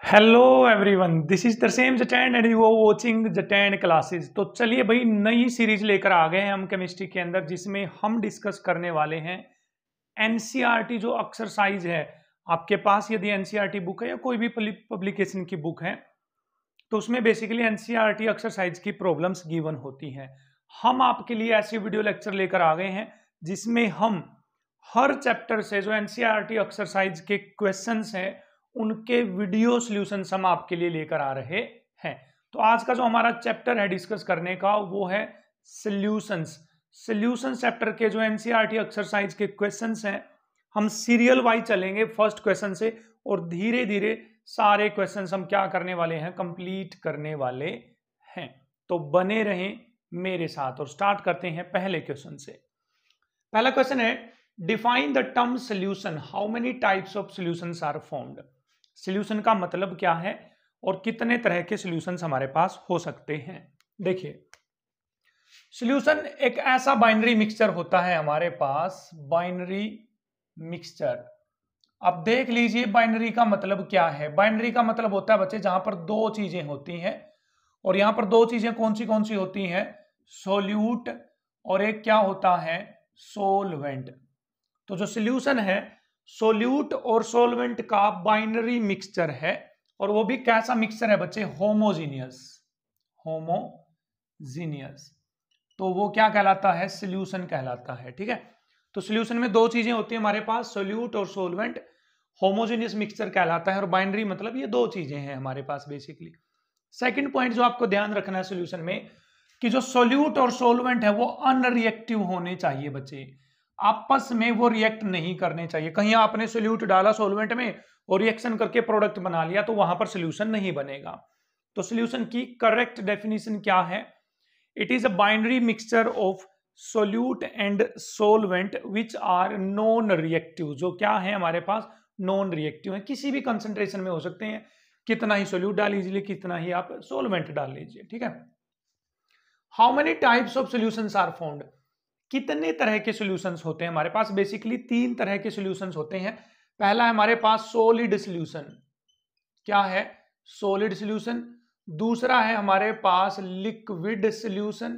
Hello everyone, this is Tarsem Jatand and you are watching Jatand classes. तो चलिए भाई, नई सीरीज लेकर आ गए हैं हम केमिस्ट्री के अंदर, जिसमें हम डिस्कस करने वाले हैं एनसीईआरटी जो एक्सरसाइज है। आपके पास यदि एनसीईआरटी बुक है या कोई भी पब्लिकेशन की बुक है तो उसमें बेसिकली एनसीईआरटी एक्सरसाइज की प्रॉब्लम्स गिवन होती हैं। हम आपके लिए ऐसी वीडियो लेक्चर लेकर आ गए हैं जिसमें हम हर चैप्टर से जो एनसीईआरटी एक्सरसाइज के क्वेश्चंस हैं उनके वीडियो सॉल्यूशंस हम आपके लिए लेकर आ रहे हैं। तो आज का जो हमारा चैप्टर है डिस्कस करने का वो है सॉल्यूशंस। सॉल्यूशंस चैप्टर के जो एनसीईआरटी एक्सरसाइज के क्वेश्चंस हैं हम सीरियल वाइज चलेंगे फर्स्ट क्वेश्चन से, और धीरे धीरे सारे क्वेश्चंस हम क्या करने वाले हैं, कंप्लीट करने वाले हैं। तो बने रहें मेरे साथ और स्टार्ट करते हैं पहले क्वेश्चन से। पहला क्वेश्चन है, define the term solution, how many types of solutions are formed. Solution का मतलब क्या है और कितने तरह के सॉल्यूशंस हमारे पास हो सकते हैं। देखिए, सॉल्यूशन एक ऐसा बाइनरी मिक्सचर होता है हमारे पास, बाइनरी मिक्सचर। अब देख लीजिए बाइनरी का मतलब क्या है। बाइनरी का मतलब होता है बच्चे जहां पर दो चीजें होती हैं, और यहां पर दो चीजें कौन सी होती हैं, सोल्यूट और एक क्या होता है, सोलवेंट। तो जो सॉल्यूशन है सोल्यूट और सोलवेंट का बाइनरी मिक्सचर है, और वो भी कैसा मिक्सचर है बच्चे, होमोजीनियस। होमोजीनियस तो वो क्या कहलाता है, सॉल्यूशन कहलाता है। ठीक है, तो सॉल्यूशन में दो चीजें होती है हमारे पास, सोल्यूट और सोलवेंट। होमोजेनियस मिक्सचर कहलाता है, और बाइनरी मतलब ये दो चीजें हैं हमारे पास बेसिकली। सेकंड पॉइंट जो आपको ध्यान रखना है सॉल्यूशन में, कि जो सोल्यूट और सोलवेंट है वो अनरिएक्टिव होने चाहिए बच्चे, आपस में वो रिएक्ट नहीं करने चाहिए। कहीं आपने सोल्यूट डाला सोलवेंट में और रिएक्शन करके प्रोडक्ट बना लिया तो वहां पर सॉल्यूशन नहीं बनेगा। तो सॉल्यूशन की करेक्ट डेफिनेशन क्या है, it is a binary mixture of solute and solvent which are non reactive. जो क्या है हमारे पास, नॉन रिएक्टिव है, किसी भी कंसंट्रेशन में हो सकते हैं, कितना ही सोल्यूट डाल लीजिए, कितना ही आप सोलवेंट डाल लीजिए। ठीक है, how many types of solutions are found, कितने तरह के सॉल्यूशंस होते हैं हमारे पास। बेसिकली तीन तरह के सॉल्यूशंस होते हैं। पहला है हमारे पास सॉलिड सॉल्यूशन, क्या है, सॉलिड सॉल्यूशन। दूसरा है हमारे पास लिक्विड सॉल्यूशन।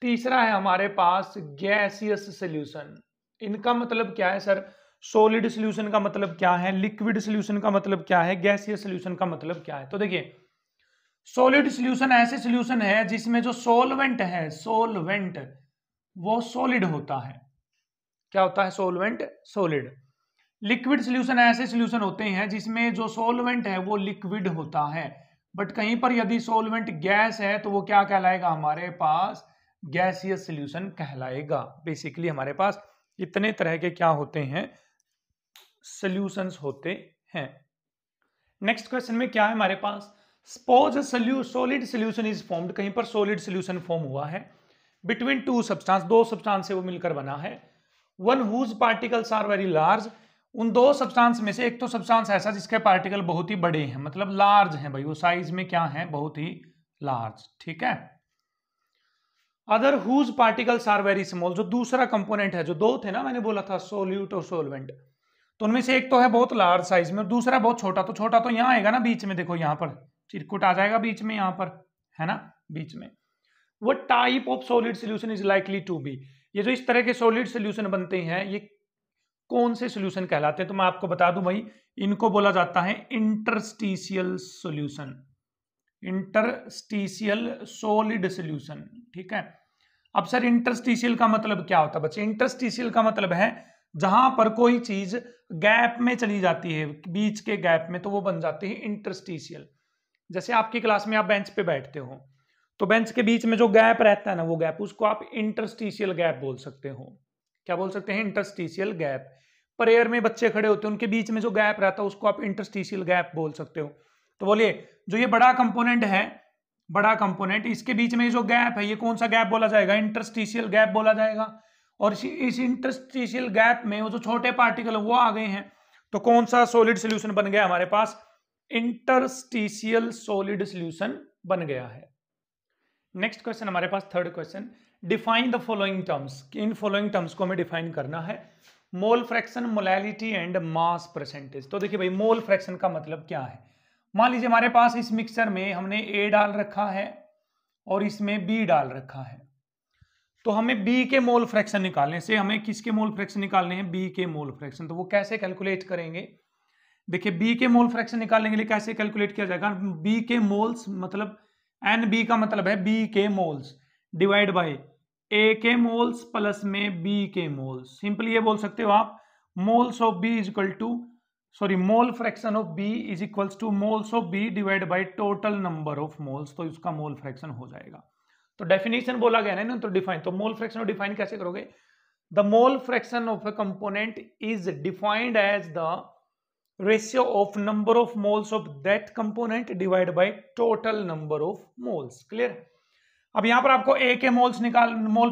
तीसरा है हमारे पास गैसियस सॉल्यूशन। इनका मतलब क्या है सर, सॉलिड सॉल्यूशन का मतलब क्या है, लिक्विड सॉल्यूशन का मतलब क्या है, गैसियस सॉल्यूशन का मतलब क्या है। तो देखिए, सॉलिड सॉल्यूशन ऐसे सॉल्यूशन है जिसमें जो सोलवेंट है, सोलवेंट वो सॉलिड होता है। क्या होता है, सोलवेंट सॉलिड। लिक्विड सॉल्यूशन ऐसे सॉल्यूशन होते हैं जिसमें जो सोलवेंट है वो लिक्विड होता है, बट कहीं पर यदि सोलवेंट गैस है तो वो क्या कहलाएगा, हमारे पास गैसियस सॉल्यूशन कहलाएगा। बेसिकली हमारे पास इतने तरह के क्या होते हैं, सॉल्यूशंस होते हैं। नेक्स्ट क्वेश्चन में क्या है हमारे पास, suppose solid solution is formed, कहीं पर सॉलिड सॉल्यूशन फॉर्म हुआ है बिटवीन टू सब्सटेंस, दो सब्सटेंस से वो मिलकर बना है। One whose particles are very large, उन दो सब्सटेंस में से एक तो सब्सटेंस ऐसा जिसके पार्टिकल बहुत ही बड़े हैं, मतलब लार्ज हैं भाई, वो साइज में क्या है, बहुत ही लार्ज। ठीक है, other whose particles are very small, जो दूसरा कंपोनेंट है, जो दो थे ना मैंने बोला था सोल्यूट और सोलवेंट, तो उनमें से एक तो है बहुत लार्ज साइज में और दूसरा बहुत छोटा। तो छोटा तो यहाँ आएगा ना बीच में, देखो यहाँ पर चिरकुट आ जाएगा बीच में, यहाँ पर है ना बीच में। What type of solid solution is likely to be, ये जो इस तरह के सॉलिड सोल्यूशन बनते हैं ये कौन से सोल्यूशन कहलाते हैं। तो मैं आपको बता दूं भाई, इनको बोला जाता है interstitial solution, interstitial solid solution. ठीक है, अब सर इंटरस्टिशियल का मतलब क्या होता है बच्चे, इंटरस्टिशियल का मतलब है जहां पर कोई चीज गैप में चली जाती है, बीच के गैप में, तो वो बन जाती है इंटरस्टिशियल। जैसे आपकी क्लास में आप बेंच पे बैठते हो तो बेंच के बीच में जो गैप रहता है ना, वो गैप, उसको आप इंटरस्टिशियल गैप बोल सकते हो। क्या बोल सकते हैं, इंटरस्टिशियल गैप। प्रेयर में बच्चे खड़े होते हैं, उनके बीच में जो गैप रहता है उसको आप इंटरस्टिशियल गैप बोल सकते हो। तो बोलिए, जो ये बड़ा कंपोनेंट है, बड़ा कंपोनेंट, इसके बीच में जो गैप है ये कौन सा गैप बोला जाएगा, इंटरस्टिशियल गैप बोला जाएगा। और इस इंटरस्टिशियल गैप में वो जो छोटे पार्टिकल वो आ गए हैं, तो कौन सा सॉलिड सोल्यूशन बन गया हमारे पास, इंटरस्टिशियल सॉलिड सोल्यूशन बन गया है। नेक्स्ट क्वेश्चन हमारे पास third question, define the following terms, इन फॉलोइंग टर्म्स को हमें डिफाइन करना है। Mole fraction, molality and mass percentage. तो देखिए भाई, मोल फ्रैक्शन का मतलब क्या है, मान लीजिए हमारे पास इस मिक्सचर में हमने A डाल रखा है और इसमें B डाल रखा है, तो हमें B के मोल फ्रैक्शन निकालने से हमें किसके मोल फ्रैक्शन निकालने हैं? B के मोल फ्रैक्शन। तो वो कैसे कैलकुलेट करेंगे? देखिए B के मोल फ्रैक्शन निकालने के लिए कैसे कैलकुलेट किया जाएगा? B के मोल्स मतलब NB का मतलब है B के मोल्स डिवाइड बाय A के मोल्स प्लस में B के मोल्स। सिंपली ये बोल सकते हो आप moles of B is equal to mole fraction of B is equals to moles of B divide by total number of moles. तो इसका मोल फ्रैक्शन हो जाएगा। तो डेफिनेशन बोला गया ना, तो डिफाइन, तो मोल फ्रैक्शन और डिफाइन कैसे करोगे? The mole fraction of a component is defined as the ratio of number of moles of that component divide by total number of moles. Clear? अब यहां पर आपको A के मोल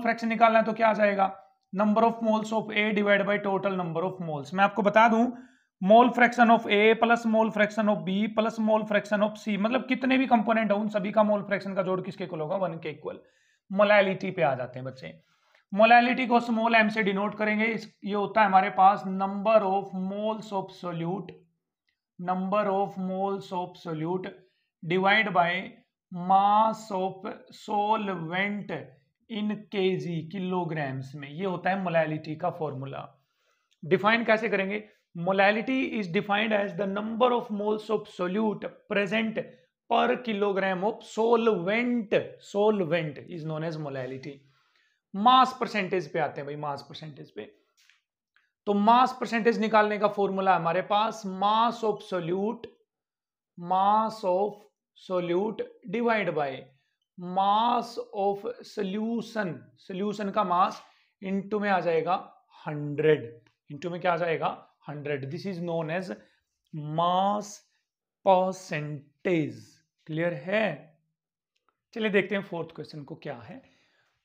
फ्रैक्शन निकालना है, तो क्या आ जाएगा? Number of moles of A divide by total number of moles. मैं आपको बता दूं, मोल fraction of A plus mole fraction of B plus mole fraction of C, मतलब कितने भी कंपोनेंट हो उन सभी का मोल फ्रैक्शन का जोड़ किसके इक्वल होगा? 1 के इक्वल। मोलैलिटी पे आ जाते हैं बच्चे। मोलैलिटी को स्मॉल m से डिनोट करेंगे। ये होता है हमारे पास number of moles of solute, number of moles of solute divide by mass of solvent in KG, kilograms में। ये होता है मोलैलिटी का फॉर्मूला। डिफाइन कैसे करेंगे? Molality is defined as the number of moles of solute present per kilogram of solvent. Solvent is known as molality. Mass percentage पे आते हैं भाई, मास परसेंटेज पे। तो मास परसेंटेज निकालने का फॉर्मूला हमारे पास mass of solute divide by mass of solution. Solution का मास इनटू में आ जाएगा 100, इनटू में क्या आ जाएगा? 100। This is known as mass percentage. Clear है? चलिए देखते हैं फोर्थ क्वेश्चन को क्या है।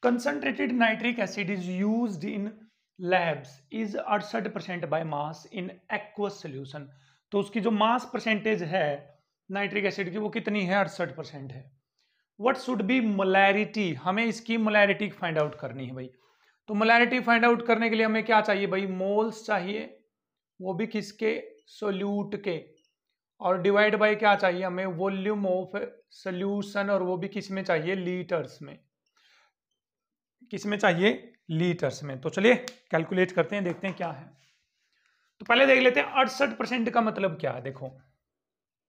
Concentrated nitric acid is used in labs is 68% by mass in aqueous solution. तो उसकी जो मास परसेंटेज है नाइट्रिक एसिड की वो कितनी है? 68% है। What should be molarity? हमें इसकी मोलैरिटी फाइंड आउट करनी है भाई। तो मोलैरिटी फाइंड आउट करने के लिए हमें क्या चाहिए भाई? मोल्स चाहिए, वो भी किसके? सोल्यूट के। और डिवाइड बाय क्या चाहिए हमें? वॉल्यूम ऑफ सोल्यूशन, और वो भी किस में चाहिए? लीटर्स में। किस में चाहिए? लीटर्स में। तो चलिए कैलकुलेट करते हैं, देखते हैं क्या है। तो पहले देख लेते हैं 68% का मतलब क्या है। देखो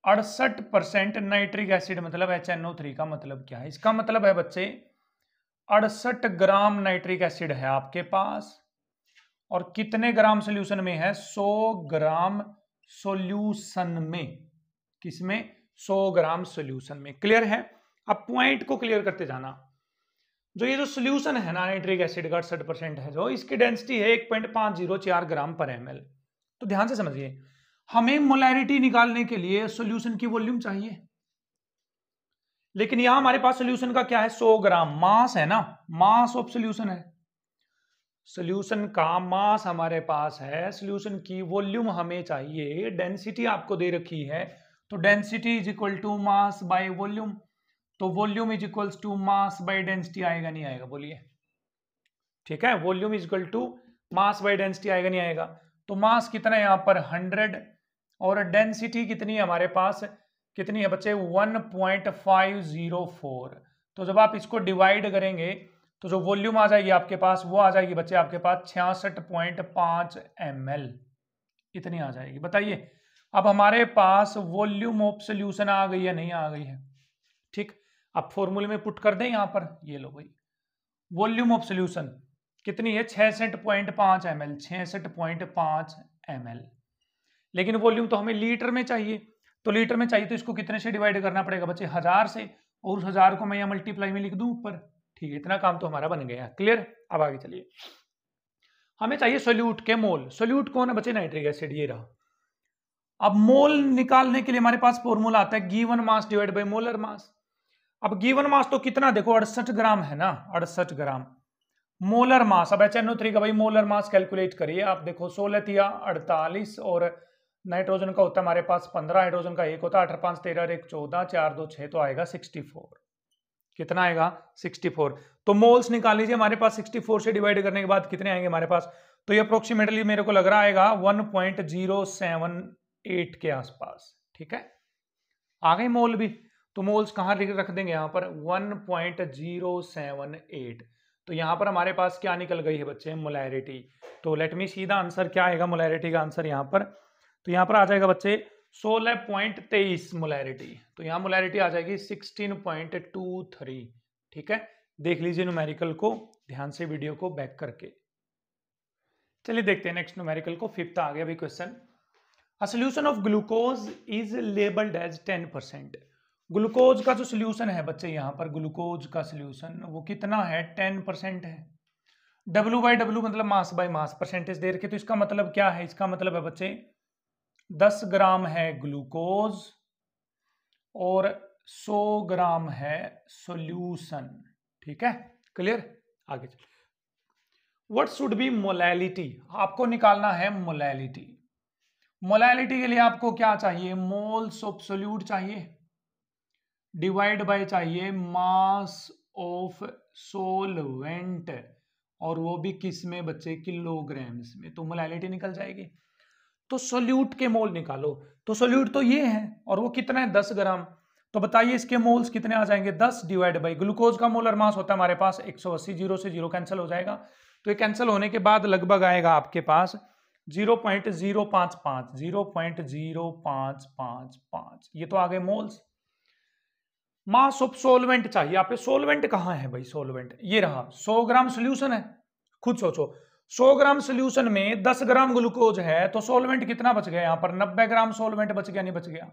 68% नाइट्रिक एसिड मतलब HNO3 का मतलब क्या है? इसका मतलब है बच्चे 68 ग्राम नाइट्रिक एसिड है आपके पास, और कितने ग्राम सोल्यूशन में है? 100 ग्राम सोल्यूशन में। किसमें? 100 ग्राम सोल्यूशन में। क्लियर है? अब पॉइंट को क्लियर करते जाना। जो ये जो सोल्यूशन है ना नाइट्रिक एसिड का 68% है, जो इसकी डेंसिटी है 1.504 ग्राम पर ml। तो ध्यान से समझिए, हमें मोलैरिटी निकालने के लिए सोल्यूशन की वॉल्यूम चाहिए, लेकिन यहां हमारे पास सोल्यूशन का क्या है? 100 ग्राम मास है ना, मास ऑफ सोल्यूशन है। सोल्यूशन का मास हमारे पास है, सोल्यूशन की वॉल्यूम हमें चाहिए, डेंसिटी आपको दे रखी है। तो density is equal to mass by volume. तो volume is equals to mass by density. आएगा नहीं आएगा? बोलिए। ठीक है, volume is equal to mass by density. आएगा नहीं आएगा? तो मास कितना है यहाँ पर? 100, और डेंसिटी कितनी है हमारे पास? कितनी है बच्चे? 1.504। तो जब आप इसको डिवाइड करेंगे तो जो वॉल्यूम आ जाएगी आपके पास वो आ जाएगी बच्चे आपके पास 66.5 ml। इतनी आ जाएगी। बताइए अब हमारे पास वॉल्यूम ऑफ सोल्यूशन आ गई है, नहीं आ गई है? ठीक, अब फॉर्मूले में पुट कर दें यहां पर। ये लो भाई, वॉल्यूम ऑफ सोल्यूशन कितनी है? 66.5 ml। 66.5 ml। लेकिन वॉल्यूम तो हमें लीटर में चाहिए। तो लीटर में चाहिए तो इसको कितने से डिवाइड करना पड़ेगा बच्चे? 1000 से। और उस 1000 को मैं यहाँ मल्टीप्लाई में लिख दूं ऊपर। ठीक है, इतना काम तो हमारा बन गया। क्लियर? अब आगे चलिए। हमें चाहिए सोल्यूट के मोल। सोल्यूट कौन है बच्चे? Nitric acid. ये रहा। अब मोल निकालने के लिए हमारे पास फॉर्मूला आता है given mass divide by molar mass. अब गिवन मास तो कितना? देखो 68 ग्राम है ना, 68 ग्राम। मोलर मास, अब HNO3 का भाई मोलर मास कैलकुलेट करिए आप। देखो 16 या 48, और नाइट्रोजन का होता है हमारे पास 15, हाइड्रोजन का 1 होता है, 8 5 13 1 14, 4 2 6, तो आएगा 64। कितना आएगा? 64। तो मोल्स निकाल लीजिए हमारे पास। 64 से डिवाइड करने के बाद कितने आएंगे हमारे पास? तो ये अप्रोक्सीमेटली मेरे को लग रहा आएगा 1.078 के आसपास। ठीक है, आ गए मोल भी। तो मोल्स कहाँ रख देंगे यहाँ पर 1.078। तो यहाँ पर हमारे पास क्या निकल गई है बच्चे, मोलैरिटी। तो let me see the answer, क्या आएगा मोलैरिटी का आंसर यहाँ पर। तो यहाँ पर आ जाएगा बच्चे 16.23 मोलैरिटी। तो यहाँ मोलैरिटी आ जाएगी 16.23। ठीक है, देख लीजिए न्यूमेरिकल को ध्यान से, वीडियो को बैक करके। चलिए देखते हैं नेक्स्ट न्यूमेरिकल को। फिफ्थ आ गया अभी question. A solution of glucose is labelled as 10%। Glucose का जो सोल्यूशन है बच्चे, यहाँ पर ग्लूकोज का सोल्यूशन वो कितना है, 10% है। W/W मतलब मास बाय मास, परसेंटेज दे रखे। तो इसका मतलब क्या है, इसका मतलब है बच्चे 10 ग्राम है ग्लूकोज और 100 ग्राम है सोल्यूशन। ठीक है, क्लियर। आगे चलो, व्हाट शुड बी मोलैलिटी, आपको निकालना है मोलैलिटी। मोलैलिटी के लिए आपको क्या चाहिए, मोल्स ऑफ सोल्यूट चाहिए, डिवाइड बाय चाहिए मास ऑफ सोलवेंट, और वो भी किस में बच्चे, किलोग्राम्स में। तो मोलैलिटी निकल जाएगी। तो सोल्यूट के मोल निकालो। तो सोल्यूट तो ये है और वो कितना है, 10 ग्राम। तो बताइए इसके मोल्स कितने आ जाएंगे, 10 डिवाइड बाई ग्लूकोज का मोलर मास होता है हमारे पास 180, 0 से 0 कैंसिल हो जाएगा। तो ये कैंसिल होने के बाद लगभग आएगा आपके पास 0.055, 0.0555। ये तो आ गए मोल्स। मास ऑफ सोलवेंट चाहिए आप, सोलवेंट कहां है भाई, सोलवेंट ये रहा, 100 ग्राम सोल्यूशन है। खुद सोचो, 100 ग्राम सोल्यूशन में 10 ग्राम ग्लूकोज है, तो सोलवेंट कितना बच गया यहाँ पर, 90 ग्राम सोलवेंट बच गया, नहीं बच गया।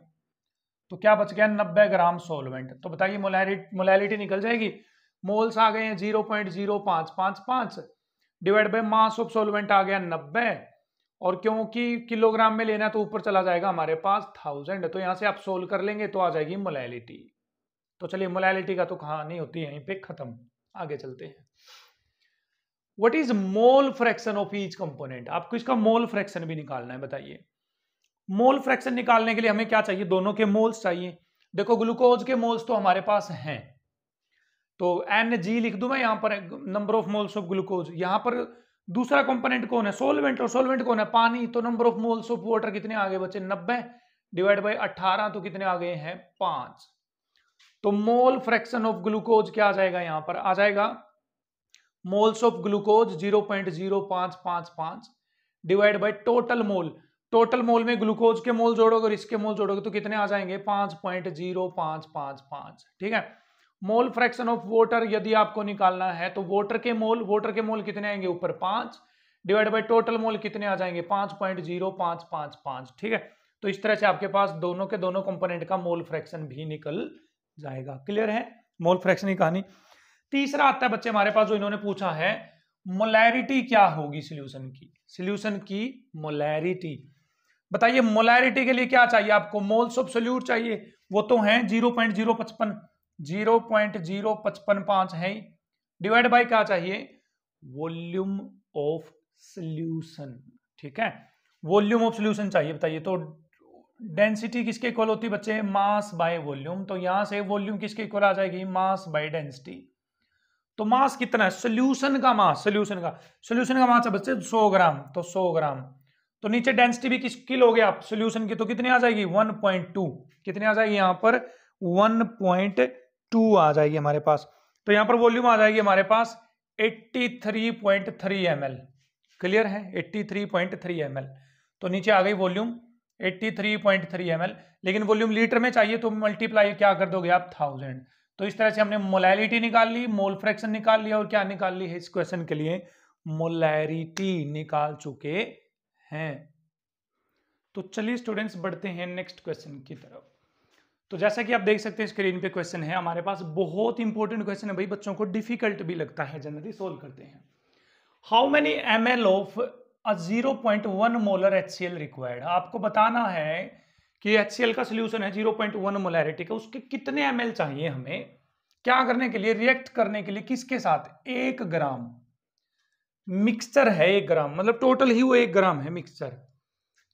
तो क्या बच गया, 90 ग्राम सोलवेंट। तो बताइए मोलैलिटी निकल जाएगी। मोल्स आ गए हैं 0.0555 divide by mass of solvent आ गया 90, और क्योंकि किलोग्राम में लेना है तो ऊपर चला जाएगा हमारे पास 1000। तो यहां से आप सोल्व कर लेंगे तो आ जाएगी मोलैलिटी। तो चलिए मोलैलिटी का तो कहानी होती है यहीं पे खत्म। आगे चलते हैं। What is mole fraction of each component, आपको इसका मोल फ्रैक्शन भी निकालना है। बताइए मोल फ्रैक्शन निकालने के लिए हमें क्या चाहिए, दोनों के मोल्स चाहिए। देखो ग्लूकोज के मोल्स तो हमारे पास हैं, तो Ng लिख दूं मैं यहाँ पर, number of moles of glucose. यहाँ पर दूसरा कंपोनेंट कौन है, सोलवेंट, और सोलवेंट कौन है, पानी। तो number of moles of water कितने आ गए बच्चे, 90 डिवाइड बाई 18, तो कितने आ गए हैं, 5। तो मोल फ्रैक्शन ऑफ ग्लूकोज क्या आ जाएगा, यहां पर आ जाएगा moles of glucose 0.0555 divide by total mole. Total mole में ग्लूकोज के मोल जोड़ोगे और इसके मोल जोड़ोगे तो कितने आ जाएंगे, 5.0555। ठीक है। मोल फ्रैक्शन ऑफ वाटर यदि आपको निकालना है तो वाटर के मोल कितने आएंगे, ऊपर 5 डिवाइड बाय टोटल मोल कितने आ जाएंगे, 5.0555। ठीक है। तो इस तरह से आपके पास दोनों के दोनों कंपोनेंट का मोल फ्रैक्शन भी निकल जाएगा। क्लियर है मोल फ्रैक्शन की कहानी। तीसरा आता है बच्चे हमारे पास जो इन्होंने पूछा है, मोलैरिटी क्या होगी सॉल्यूशन की मोलैरिटी। बताइए मोलैरिटी के लिए क्या चाहिए आपको, मोल्स ऑफ सोल्यूट चाहिए, वो तो हैं 0.055 है, डिवाइड बाय क्या चाहिए, वॉल्यूम ऑफ सोल्यूशन। ठीक है, वॉल्यूम ऑफ सोल्यूशन चाहिए। बताइए तो डेंसिटी किसके इक्वल होती है बच्चे, मास बाय वॉल्यूम। तो यहां से वॉल्यूम किसके इक्वल आ जाएगी, मास बाय डेंसिटी। तो मास कितना है, सोल्यूशन का मास है बच्चे 100 ग्राम, तो 100 ग्राम। तो नीचे डेंसिटी भी किसकी लोगे आप, सोल्यूशन की, तो कितनी आ जाएगी 1.2। कितनी आ जाएगी यहां पर 1.2 आ जाएगी हमारे पास। तो यहां पर वॉल्यूम आ जाएगी हमारे पास 83.3 ml। क्लियर है, 83.3 ml। तो नीचे आ गई वॉल्यूम 83.3 ml, लेकिन वॉल्यूम लीटर में चाहिए तो मल्टीप्लाई क्या कर दोगे आप 1000। तो इस तरह से हमने मोलैलिटी निकाल ली, मोल फ्रैक्शन निकाल लिया, और क्या निकाल ली है इस क्वेश्चन के लिए, मोलैरिटी निकाल चुके हैं। तो चलिए स्टूडेंट्स बढ़ते हैं नेक्स्ट क्वेश्चन की तरफ। तो जैसा कि आप देख सकते हैं स्क्रीन पे क्वेश्चन है हमारे पास, बहुत इंपॉर्टेंट क्वेश्चन है भाई, बच्चों को डिफिकल्ट भी लगता है जनरली। सोल्व करते हैं। How many ml of a 0.1 molar HCl required. आपको बताना है कि HCl का सोल्यूशन है 0.1 मोलैरिटी का, उसके कितने ml चाहिए हमें, क्या करने के लिए, रिएक्ट करने के लिए, किसके साथ, 1 ग्राम मिक्सचर है, 1 ग्राम मतलब टोटल ही वो 1 ग्राम है मिक्सचर।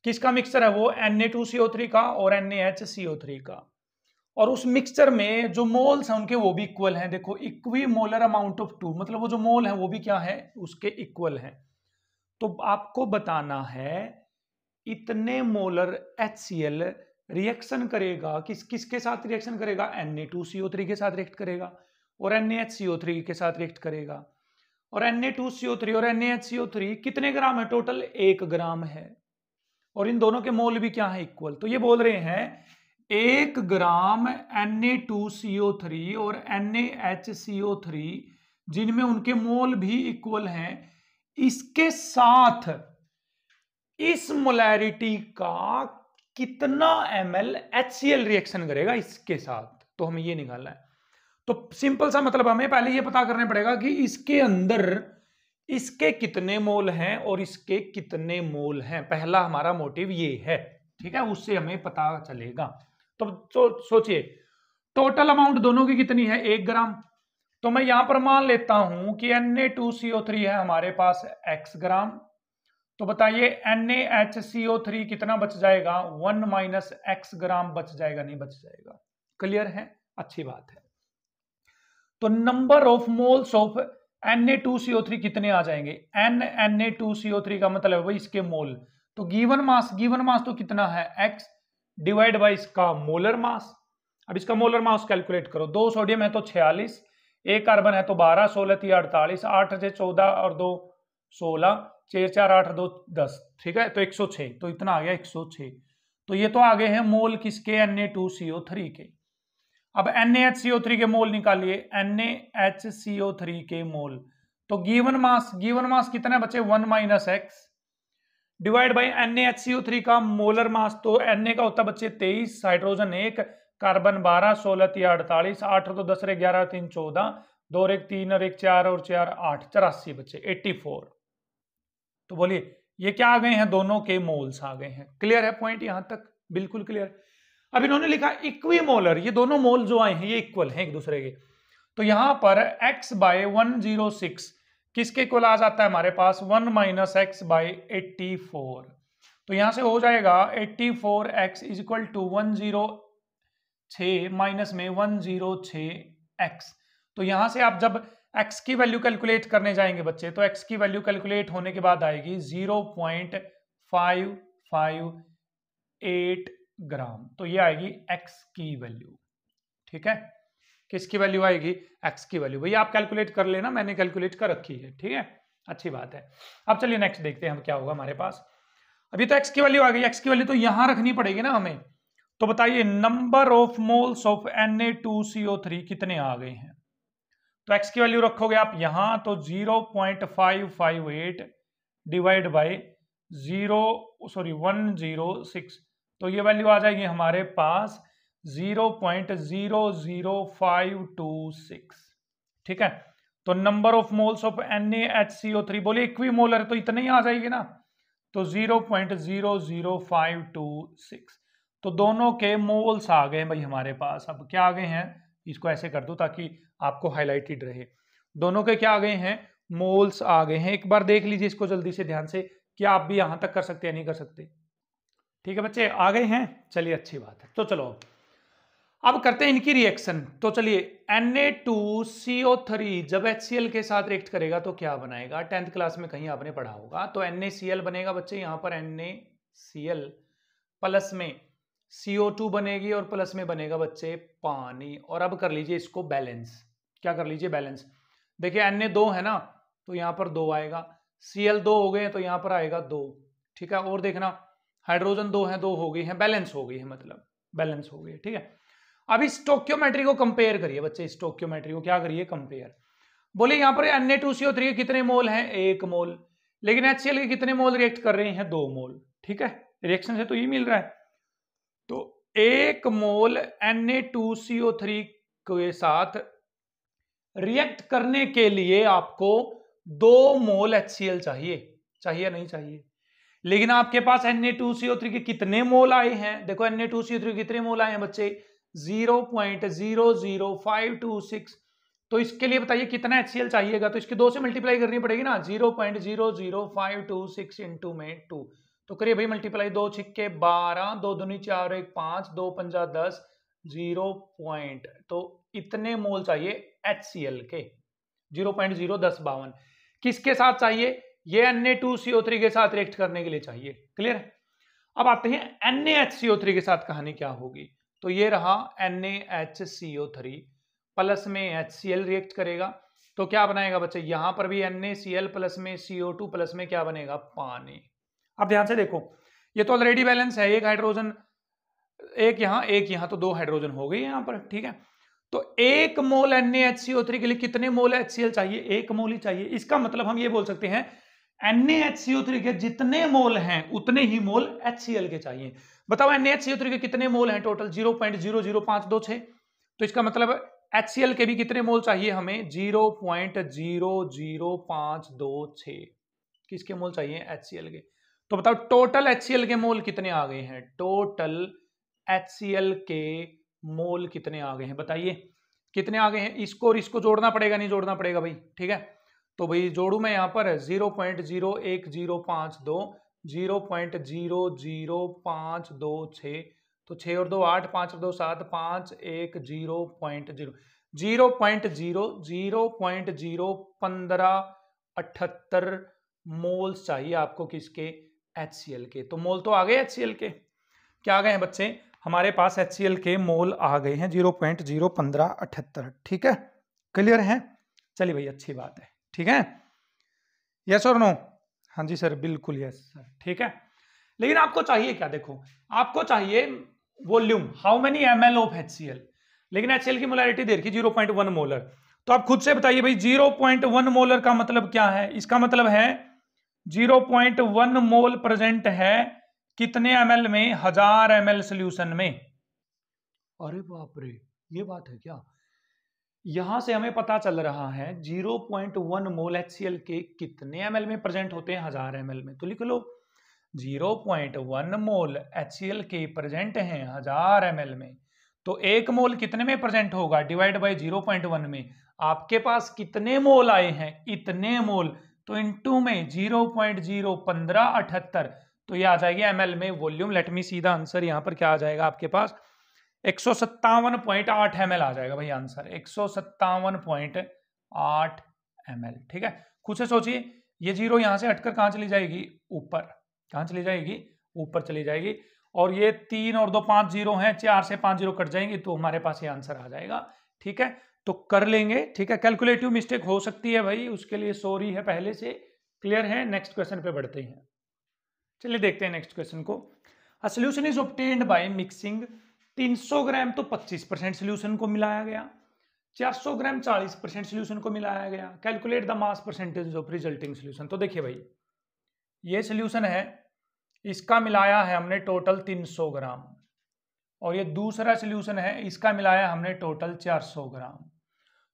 किसका मिक्सचर है वो, Na2CO3 का और NaHCO3 का। और उस मिक्सचर में जो मोल्स हैं उनके वो भी इक्वल हैं। देखो इक्वी मोलर अमाउंट ऑफ 2, मतलब वो जो मोल है वो भी क्या है, उसके इक्वल है। तो आपको बताना है इतने मोलर HCl रिएक्शन करेगा किसके साथ रिएक्शन करेगा, Na2CO3 के साथ रिएक्ट करेगा और NaHCO3 के साथ रिएक्ट करेगा। और Na2CO3 और NaHCO3 कितने ग्राम है टोटल, 1 ग्राम है। और इन दोनों के मोल भी क्या है, इक्वल। तो ये बोल रहे हैं 1 ग्राम Na2CO3 और NaHCO3 जिनमें उनके मोल भी इक्वल हैं, इसके साथ इस मोलैरिटी का कितना ml HCl रिएक्शन करेगा इसके साथ, तो हमें ये निकालना है। तो सिंपल सा मतलब हमें पहले ये पता करना पड़ेगा कि इसके अंदर इसके कितने मोल हैं और इसके कितने मोल हैं। पहला हमारा मोटिव ये है, ठीक है, उससे हमें पता चलेगा। तो सोचिए टोटल अमाउंट दोनों की कितनी है, 1 ग्राम। तो मैं यहां पर मान लेता हूं कि Na2CO3 है हमारे पास x ग्राम। तो बताइए NaHCO3 कितना बच जाएगा, 1 माइनस x ग्राम बच जाएगा, नहीं बच जाएगा। क्लियर है, अच्छी बात है। तो number of moles of Na2CO3 कितने आ जाएंगे, Na2CO3 का मतलब है भाई इसके मोल। तो गिवन मास तो कितना है, x डिवाइड बाई इसका मोलर मास। अब इसका मोलर मास कैलकुलेट करो। 2 सोडियम है तो 46, 1 कार्बन है तो 12, 16 3 48, 8 से 14 और 2 16, 4 4 8 2 10, ठीक है, तो 106। तो इतना आ गया 106। तो ये तो आगे हैं मोल किसके, Na2CO3 के। अब NaHCO3 के मोल निकालिए, NaHCO3 के मोल। तो गिवन मास कितना बचे, 1 minus x divide by NaHCO3 का मोलर मास। तो Na का होता बच्चे 23, हाइड्रोजन 1, कार्बन 12, 16 3 48, 8 तो 10 रे 11 3 14, 2 और 1 3 और 1 4 और 4 8, 84 बच्चे 84। तो बोलिए ये क्या आ गए हैं, दोनों के मोल्स आ गए हैं। क्लियर है पॉइंट यहां तक, बिल्कुल क्लियर। अब इन्होंने लिखा इक्विमोलर, ये दोनों मोल जो आए हैं ये इक्वल हैं एक दूसरे के। तो यहां पर x बाय 106 किसके इक्वल आ जाता है हमारे पास, 1 माइनस x बाय 84। तो यहां से हो जाएगा 84x is equal to 106 minus में 106x। तो यहां से आप जब x की वैल्यू कैलकुलेट करने जाएंगे बच्चे, तो x की वैल्यू कैलकुलेट होने के बाद आएगी 0.558 ग्राम। तो ये आएगी x की वैल्यू, ठीक है। किसकी वैल्यू आएगी, x की वैल्यू। भैया आप कैलकुलेट कर लेना, मैंने कैलकुलेट कर रखी है, ठीक है, अच्छी बात है। अब चलिए नेक्स्ट देखते हैं हम क्या होगा हमारे पास। अभी तो x की वैल्यू आ गई, x की वैल्यू तो यहां रखनी पड़ेगी ना हमें। तो बताइए number of moles of Na2CO3 कितने आ गए हैं। तो x की वैल्यू रखोगे आप यहां, तो 0.558 डिवाइड बाई 106। तो ये वैल्यू आ जाएगी हमारे पास 0.00526, ठीक है। तो number of moles of NaHCO3, बोले इक्विमोलर, तो इतने ही आ जाएगी ना, तो 0.00526। तो दोनों के मोल्स आ गए भाई हमारे पास। अब क्या आ गए हैं, इसको ऐसे कर दो ताकि आपको हाईलाइटेड रहे। दोनों के क्या आ गए हैं, मोल्स आ गए हैं। एक बार देख लीजिए इसको जल्दी से ध्यान से, क्या आप भी यहां तक कर सकते हैं, नहीं कर सकते, ठीक है बच्चे, आ गए हैं, चलिए अच्छी बात है। तो चलो अब करते हैं इनकी रिएक्शन। तो चलिए Na2CO3 जब HCl के साथ रिएक्ट करेगा तो क्या बनाएगा, 10th क्लास में कहीं आपने पढ़ा होगा। तो NaCl बनेगा बच्चे, यहां पर NaCl प्लस में CO2 बनेगी और प्लस में बनेगा बच्चे पानी। और अब कर लीजिए इसको बैलेंस, क्या कर लीजिए बैलेंस। देखिए Na 2 है ना, तो यहां पर 2 आएगा, Cl 2 हो गए तो यहां पर आएगा 2, ठीक है। और देखना हाइड्रोजन 2 है, 2 हो गई है, बैलेंस हो गई है, मतलब बैलेंस हो गई, ठीक है। अब इस स्टोक्योमेट्री को कंपेयर करिए बच्चे, स्टोक्योमेट्री को क्या करिए, कंपेयर। बोले यहां पर Na2CO3 के कितने मोल हैं, 1 मोल, लेकिन HCl के कितने मोल रिएक्ट कर रहे हैं, 2 मोल, ठीक है। रिएक्शन से तो ये मिल रहा है। तो 1 मोल Na2CO3 के साथ रिएक्ट करने के लिए आपको 2 मोल HCl चाहिए, चाहिए नहीं चाहिए। लेकिन आपके पास Na2CO3 के कितने मोल आए हैं, देखो Na2CO3 के कितने मोल आए हैं बच्चे, 0.00526। तो इसके लिए बताइए कितना HCl चाहिएगा, तो इसके 2 से मल्टीप्लाई करनी पड़ेगी ना, 0.00526 इंटू में 2। तो करिए भाई मल्टीप्लाई, 2 छिक्के 12, 2 दूनी 4 1 5, 2 पंजा 10, 0 पॉइंट, तो इतने मोल चाहिए HCl के, 0.01052। किसके साथ चाहिए, ये Na2CO3 के साथ रिएक्ट करने के लिए चाहिए। क्लियर है। अब आते हैं NaHCO3 के साथ कहानी क्या होगी। तो ये रहा NaHCO3 प्लस में HCl रिएक्ट करेगा तो क्या बनाएगा बच्चे, यहां पर भी NaCl प्लस में CO2 प्लस में क्या बनेगा, पानी। अब ध्यान से देखो, ये तो ऑलरेडी बैलेंस है, एक हाइड्रोजन एक यहां तो 2 हाइड्रोजन हो गई यहां पर, ठीक है। तो 1 मोल NaHCO3 के लिए कितने मोल HCl चाहिए, 1 मोल ही चाहिए। इसका मतलब हम ये बोल सकते हैं NaHCO3 के जितने मोल हैं उतने ही मोल HCl के चाहिए। बताओ NaHCO3 के कितने मोल हैं टोटल, 0.00526। तो इसका मतलब HCl के भी कितने मोल चाहिए हमें, 0.00526 किसके मोल चाहिए, HCl के। तो बताओ टोटल HCl के मोल कितने आ गए हैं, टोटल HCl के मोल कितने आ गए हैं बताइए, कितने आ गए हैं। इसको और इसको जोड़ना पड़ेगा, नहीं जोड़ना पड़ेगा भाई, ठीक है। तो भाई जोड़ू मैं यहां पर 0.01052 0.00526, तो 6 और 2 8, 5 और 2 7, 5 1 0.01578 मोल्स चाहिए आपको किसके, HCl के। तो मोल तो आ गए HCl के, क्या आ गए हैं बच्चे, हमारे पास HCl के मोल आ गए हैं 0.01578, ठीक है, क्लियर है। चलिए भाई अच्छी बात है, ठीक है, यस और नो, हाँ जी सर बिल्कुल यस सर, ठीक है। लेकिन आपको चाहिए क्या, देखो आपको चाहिए volume, how many ml of HCl, लेकिन HCl की मोलैरिटी दे रखी 0.1 मोलर। तो आप खुद से बताइए भाई 0.1 मोलर का मतलब क्या है, इसका मतलब है 0.1 मोल प्रेजेंट है कितने ml में, 1000 ml सोल्यूशन में। अरे बाप रे, ये बात है क्या, यहां से हमें पता चल रहा है 0.1 मोल HCl के कितने ml में प्रेजेंट होते हैं, 1000 ml में। तो लिख लो 0.1 मोल HCl के प्रेजेंट हैं 1000 ml में। तो 1 मोल कितने में प्रेजेंट होगा, डिवाइड बाय 0.1 में। आपके पास कितने मोल आए हैं, इतने मोल, तो इनटू में 0.01578, तो ये आ जाएगी ml में volume. Let me see the answer, यहां पर क्या आ जाएगा आपके पास, 157.8 ml आ जाएगा भाई आंसर, 157.8 ml, ठीक है। खुद से सोचिए, ये जीरो यहां से हटकर कहां चली जाएगी, ऊपर, कहां चली जाएगी, ऊपर चली जाएगी। और ये 3 और 2 5 जीरो हैं, 4 से 5 जीरो कट जाएंगे, तो हमारे पास ये आंसर आ जाएगा, ठीक है। तो कर लेंगे, ठीक है, कैलकुलेटिव मिस्टेक हो सकती है भाई, उसके लिए सॉरी है पहले से, क्लियर है। नेक्स्ट क्वेश्चन पे बढ़ते हैं, चलिए देखते हैं नेक्स्ट क्वेश्चन को। A solution is obtained by mixing 300 ग्राम तो 25% सोल्यूशन को मिलाया गया, 400 ग्राम 40% सोल्यूशन को मिलाया गया, calculate the mass percentage of resulting solution. तो देखिए भाई, ये सोल्यूशन है, इसका मिलाया है हमने टोटल 300 ग्राम, और ये दूसरा सोल्यूशन है, इसका मिलाया हमने टोटल 400 ग्राम।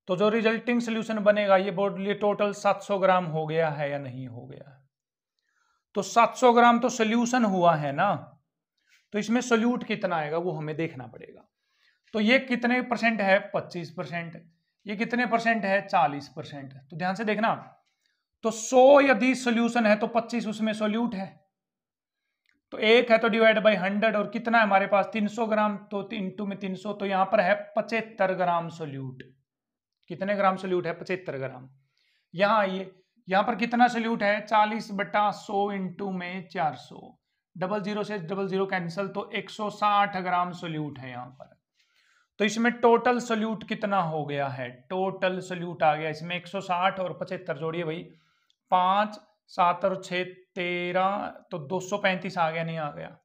तो जो रिजल्टिंग सोल्यूशन बनेगा ये टोटल 700 ग्राम हो गया है या नहीं हो गया है। तो 700 ग्राम तो सोल्यूशन हुआ है ना, तो इसमें सोल्यूट कितना आएगा वो हमें देखना पड़ेगा। तो ये कितने परसेंट है, 25%, ये कितने परसेंट है, 40%। तो ध्यान से देखना, तो 100 यदि सोल्यूशन है तो 25 उसमें सोल्यूट है, तो 1 है तो डिवाइड बाई 100, और कितना है हमारे पास 300 ग्राम, तो इंटू में 300, तो यहां पर है 75 ग्राम सोल्यूट। कितने ग्राम सोल्यूट है, 75 ग्राम। यहां आइए, यहां पर कितना सोल्यूट है, 40/100 इंटू में 400, डबल जीरो से डबल जीरो कैंसिल, तो 160 ग्राम सोल्यूट है यहां पर। तो इसमें टोटल सोल्यूट कितना हो गया है, टोटल सोल्यूट आ गया इसमें 160 और 75 जोड़िए भाई, 5 7 और 6 13, तो 235 आ गया, नहीं आ गया।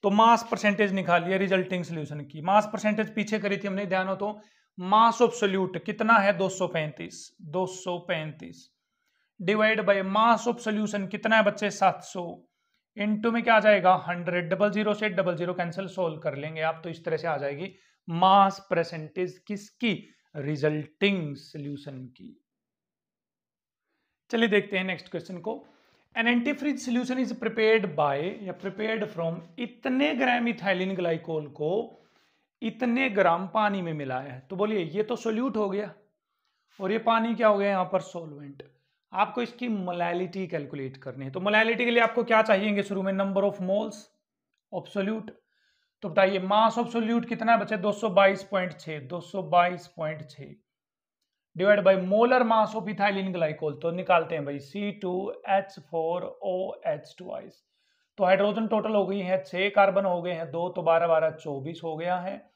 तो मास परसेंटेज निकालिए रिजल्टिंग सोल्यूशन की। मास परसेंटेज पीछे करी थी हमने, ध्यान हो तो, मास ऑफ सोल्यूट कितना है, 235 divide by mass of solution कितना है बच्चे, 700, इनटू में क्या आ जाएगा 100, डबल जीरो से डबल जीरो कैंसिल, सोल्व कर लेंगे आप, तो इस तरह से आ जाएगी मास परसेंटेज किसकी, रिजल्टिंग सोल्यूशन की। चलिए देखते हैं नेक्स्ट क्वेश्चन को। An antifreeze solution is prepared by या प्रिपेयर्ड फ्रॉम, इतने ग्राम इथाइलिन ग्लाइकोल को इतने ग्राम पानी में मिलाया है। तो बोलिए ये तो सोल्यूट हो गया, और ये पानी क्या हो गया यहाँ पर, सोलवेंट। आपको इसकी मोलैलिटी कैलकुलेट करनी है। तो मोलैलिटी के लिए आपको क्या चाहिए शुरू में, number of moles of solute. तो बताइए मास ऑफ सोल्यूट कितना है बच्चे, 222.6 divide by molar mass of ethylene glycol. तो निकालते हैं भाई, C2H4OH2। तो हाइड्रोजन टोटल हो गई है 6, कार्बन हो गए हैं 2, तो 12 12 24 हो गया है।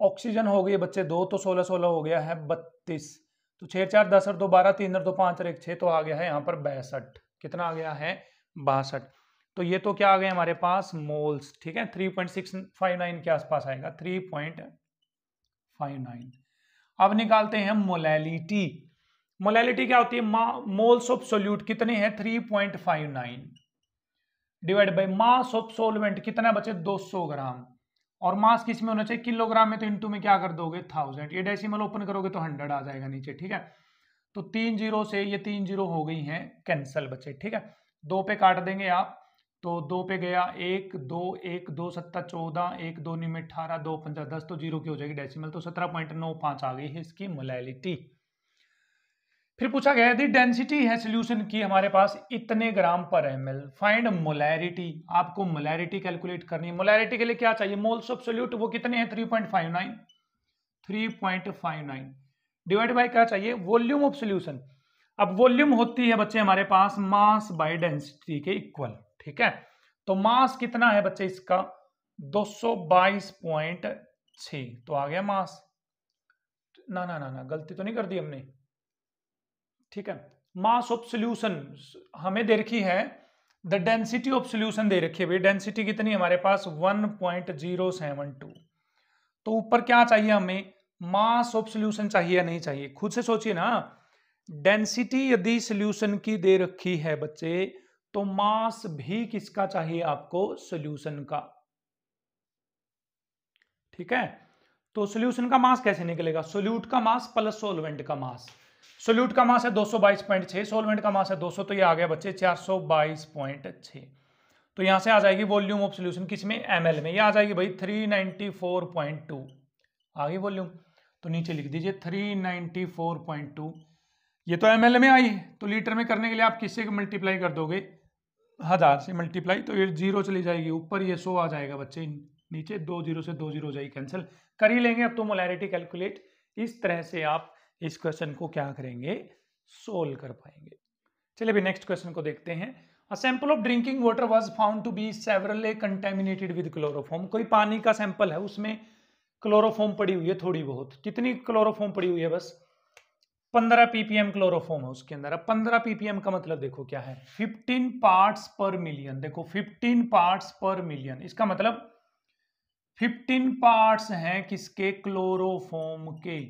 ऑक्सीजन हो गई है बच्चे 2, तो 16 16 हो गया है 32। तो 6 4 10 और 2 12, 3 और 2 5 और 1 6, तो आ गया है यहाँ पर 62। कितना आ गया है? 62। तो ये तो क्या आ गया हमारे पास? मोल्स। ठीक है, 3.659 के आसपास आएगा, 3.59। अब निकालते हैं मोलैलिटी। मोलैलिटी क्या होती है? मोल्स ऑफ सोल्यूट कितने हैं? 3.59 divide by mass of solvent कितना बचे? 200 ग्राम। और मास किस में होना चाहिए? किलोग्राम में, तो इनटू में क्या कर दोगे? 1000। ये डेसिमल ओपन करोगे तो 100 आ जाएगा नीचे। ठीक है, तो 3 जीरो से ये 3 जीरो हो गई हैं कैंसल बच्चे। ठीक है, 2 पे काट देंगे आप, तो 2 पे गया 1 2 1 2 7 14 1 2 9 18 2 5 10, तो जीरो की हो जाएगी डेसिमल, तो 17.95 आ गई है इसकी मोलैलिटी। फिर पूछा गया यदि डेंसिटी है सोल्यूशन की हमारे पास इतने ग्राम पर ml, फाइंड मोलैरिटी। आपको मोलैरिटी कैलकुलेट करनी है। मोलैरिटी के लिए क्या चाहिए? मोल्स ऑफ सोल्यूट वो कितने हैं? 3.59 डिवाइड बाय क्या चाहिए? Volume of solution. अब वॉल्यूम होती है बच्चे हमारे पास मास बाय डेंसिटी के इक्वल। ठीक है, तो मास कितना है बच्चे इसका? 222.6। तो आ गया मास। ना ना ना ना, गलती तो नहीं कर दी हमने? ठीक है, मास ऑफ सोल्यूशन हमें दे रखी है, द डेंसिटी ऑफ सोल्यूशन दे रखी है भाई। डेंसिटी कितनी हमारे पास? 1.072। तो ऊपर क्या चाहिए हमें? मास ऑफ सोल्यूशन चाहिए या नहीं चाहिए? खुद से सोचिए ना। डेंसिटी यदि सोल्यूशन की दे रखी है बच्चे, तो मास भी किसका चाहिए आपको? सोल्यूशन का। ठीक है, तो सोल्यूशन का मास कैसे निकलेगा? सोल्यूट का मास प्लस सोलवेंट का मास। सोल्यूट का मास है 222.6, सोलवेंट का मास है 200, तो ये आ गया बच्चे 422.6। तो यहां से आ जाएगी वॉल्यूम ऑफ सोल्यूशन किसमें? ml में। ये आ जाएगी भाई 394.2 आ गई वॉल्यूम। तो नीचे लिख दीजिए 394.2। ये तो ml में आई, तो लीटर में करने के लिए आप किससे मल्टीप्लाई कर दोगे? 1000 से मल्टीप्लाई, तो ये जीरो चली जाएगी ऊपर, ये 100 आ जाएगा बच्चे नीचे, 2 जीरो से 2 जीरो हो जाएगी कैंसिल। कर ही लेंगे अब तो मोलैरिटी कैलकुलेट। इस तरह से आप इस क्वेश्चन को क्या करेंगे? सोल्व कर पाएंगे। चलिए अभी नेक्स्ट क्वेश्चन को देखते हैं। A sample of drinking water was found to be severely contaminated with chloroform. कोई पानी का सैंपल है, उसमें क्लोरोफॉर्म पड़ी हुई है थोड़ी बहुत। कितनी क्लोरोफॉर्म पड़ी हुई है? बस 15 ppm क्लोरोफॉर्म है उसके अंदर। अब 15 ppm का मतलब देखो क्या है? 15 पार्ट्स पर मिलियन। देखो 15 पार्ट्स पर मिलियन, इसका मतलब 15 पार्ट्स हैं किसके? क्लोरोफॉर्म के।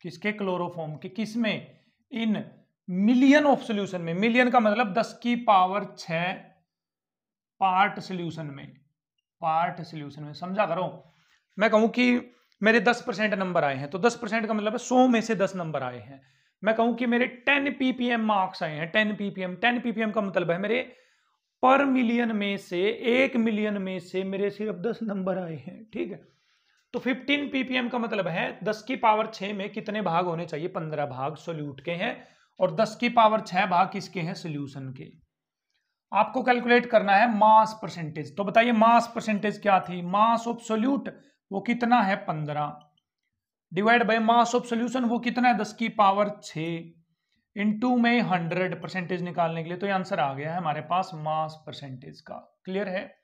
किसके? क्लोरोफॉर्म के। किसमें? इन मिलियन ऑफ सोल्यूशन में। मिलियन का मतलब 10 की पावर 6 पार्ट सोल्यूशन में। पार्ट सोल्यूशन में समझा करो। मैं कहूं कि मेरे 10% नंबर आए हैं, तो 10% का मतलब है 100 में से 10 नंबर आए हैं। मैं कहूं कि मेरे 10 ppm मार्क्स आए हैं, 10 ppm। 10 ppm का मतलब है मेरे पर मिलियन में से, 1 मिलियन में से मेरे सिर्फ 10 नंबर आए हैं। ठीक है, तो 15 ppm का मतलब है 10 की पावर 6 में कितने भाग होने चाहिए? 15 भाग सोल्यूट के हैं, और 10 की पावर 6 भाग किसके हैं? सोल्यूशन के। आपको कैलकुलेट करना है मास परसेंटेज। तो बताइए मास परसेंटेज क्या थी? मास ऑफ सोल्यूट वो कितना है? 15 divide by mass of solution वो कितना है? 10 की पावर 6 इनटू में 100 परसेंटेज निकालने के लिए। तो ये आंसर आ गया है हमारे पास मास परसेंटेज का। क्लियर है?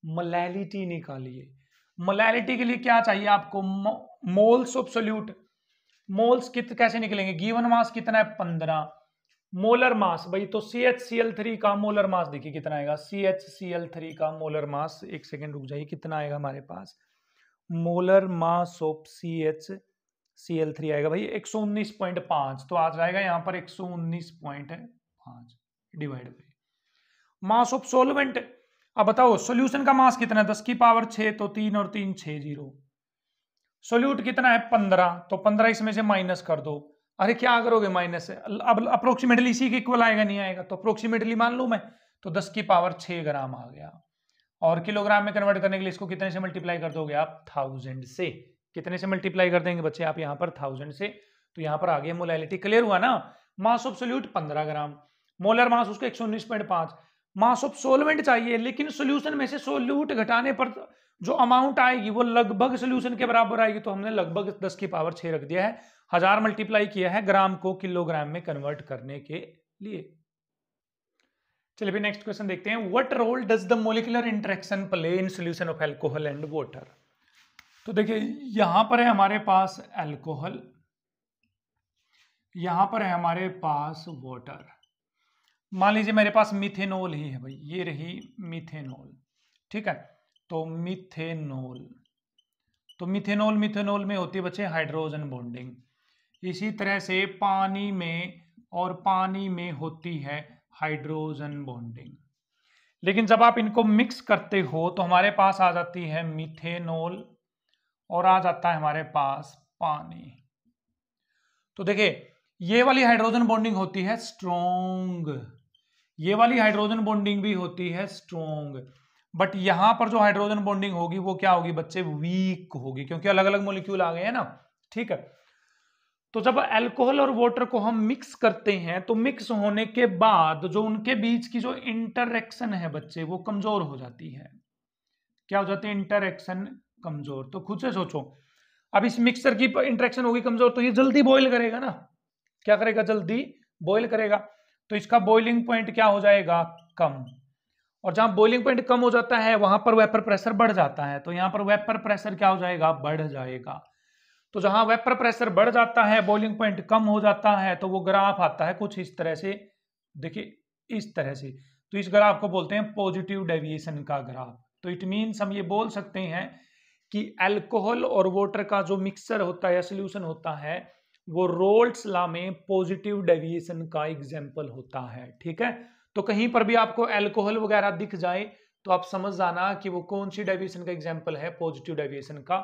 मोलैलिटी निकालिए। मोलैलिटी के लिए क्या चाहिए आपको? Moles of solute. मोल्स कैसे निकलेंगे? गिवन मास कितना है? 15। मोलर मास भाई, तो CHCl3 का मोलर मास देखिए कितना आएगा? CHCl3 का मोलर मास, एक सेकेंड रुक जाइए, कितना आएगा हमारे पास? मोलर मास ऑफ CHCl3 आएगा भाई 119.5। तो आ जाएगा यहाँ पर 119.5 divide by mass of solvent. अब बताओ सोल्यूशन का मास कितना है? 10 की पावर 6, तो 3 और 3 6 जीरो। सोल्यूट कितना है? 15, तो 15 इसमें से माइनस कर दो। अरे क्या करोगे माइनस से? अब अप्रोक्सीमेटली इसी के इक्वल आएगा, नहीं आएगा? तो अप्रोक्सीमेटली मान लूं मैं, तो 10 की पावर 6 ग्राम आ गया। और किलोग्राम में कन्वर्ट करने के लिए इसको कितने से मल्टीप्लाई कर दोगे आप? 1000 से। कितने से मल्टीप्लाई कर देंगे बच्चे आप यहाँ पर? 1000 से। तो यहाँ पर आ गया मोलैलिटी। क्लियर हुआ ना? मास of solute 15 gram, molar mass उसको 119.5। मास ऑफ सोलवेंट चाहिए, लेकिन सोल्यूशन में से सोल्यूट घटाने पर जो अमाउंट आएगी वो लगभग सोल्यूशन के बराबर आएगी। तो हमने लगभग 10 की पावर 6 रख दिया है, 1000 मल्टीप्लाई किया है ग्राम को किलोग्राम में कन्वर्ट करने के लिए। चलिए फिर नेक्स्ट क्वेश्चन देखते हैं। What role does the molecular interaction play in solution of alcohol and water. तो देखिए यहां पर है हमारे पास एल्कोहल, यहां पर है हमारे पास वाटर। मान लीजिए मेरे पास मिथेनॉल ही है भाई, ये रही मिथेनॉल, ठीक है। तो मिथेनॉल, तो मिथेनॉल मिथेनॉल में होती है बच्चे हाइड्रोजन बॉन्डिंग। इसी तरह से पानी में और पानी में होती है हाइड्रोजन बॉन्डिंग। लेकिन जब आप इनको मिक्स करते हो तो हमारे पास आ जाती है मिथेनॉल और आ जाता है हमारे पास पानी। तो देखिए ये वाली हाइड्रोजन बॉन्डिंग होती है स्ट्रॉन्ग, ये वाली हाइड्रोजन बॉन्डिंग भी होती है स्ट्रॉन्ग, बट यहां पर जो हाइड्रोजन बॉन्डिंग होगी वो क्या होगी बच्चे, वीक होगी, क्योंकि अलग अलग मॉलिक्यूल आ गए हैं ना, ठीक है। तो जब अल्कोहल और वाटर को हम मिक्स करते हैं तो मिक्स होने के बाद जो उनके बीच की जो इंटरएक्शन है बच्चे वो कमजोर हो जाती है। क्या हो जाती है, इंटरएक्शन कमजोर। तो खुद से सोचो, अब इस मिक्सचर की इंटरेक्शन होगी कमजोर तो ये जल्दी बॉईल करेगा ना, क्या करेगा, जल्दी बॉईल करेगा। तो इसका बॉइलिंग पॉइंट क्या हो जाएगा, कम। और जहां बॉइलिंग पॉइंट कम हो जाता है वहां पर वेपर प्रेशर बढ़ जाता है, तो यहां पर वेपर प्रेशर क्या हो जाएगा, बढ़ जाएगा। तो जहां वेपर प्रेशर बढ़ जाता है, बॉइलिंग पॉइंट कम हो जाता है, तो वो ग्राफ आता है कुछ इस तरह से, देखिए इस तरह से। तो इस ग्राफ को बोलते हैं पॉजिटिव डेविएशन का ग्राफ। तो इट मीन्स हम ये बोल सकते हैं कि अल्कोहल और वाटर का जो मिक्सचर होता है या सोल्यूशन होता है वो रोल्स लॉ में पॉजिटिव डेविएशन का एग्जाम्पल होता है, ठीक है। तो कहीं पर भी आपको अल्कोहल वगैरह दिख जाए तो आप समझ जाना कि वो कौन सी डेविएशन का एग्जाम्पल है, पॉजिटिव डेविएशन का,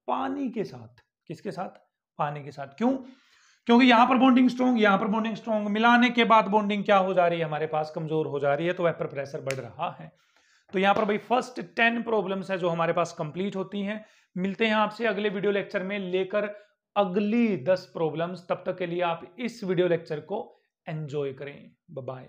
पानी के साथ। किसके साथ, पानी के साथ। क्यों, क्योंकि यहां पर बॉन्डिंग स्ट्रॉन्ग, यहां पर बॉन्डिंग स्ट्रॉन्ग, मिलाने के बाद बॉन्डिंग क्या हो जा रही है हमारे पास, कमजोर हो जा रही है, तो वेपर प्रेशर बढ़ रहा है। तो यहाँ पर भाई फर्स्ट 10 प्रॉब्लम्स है जो हमारे पास कंप्लीट होती हैं। मिलते हैं आपसे अगले वीडियो लेक्चर में लेकर अगली 10 प्रॉब्लम्स। तब तक के लिए आप इस वीडियो लेक्चर को एंजॉय करें। Bye bye.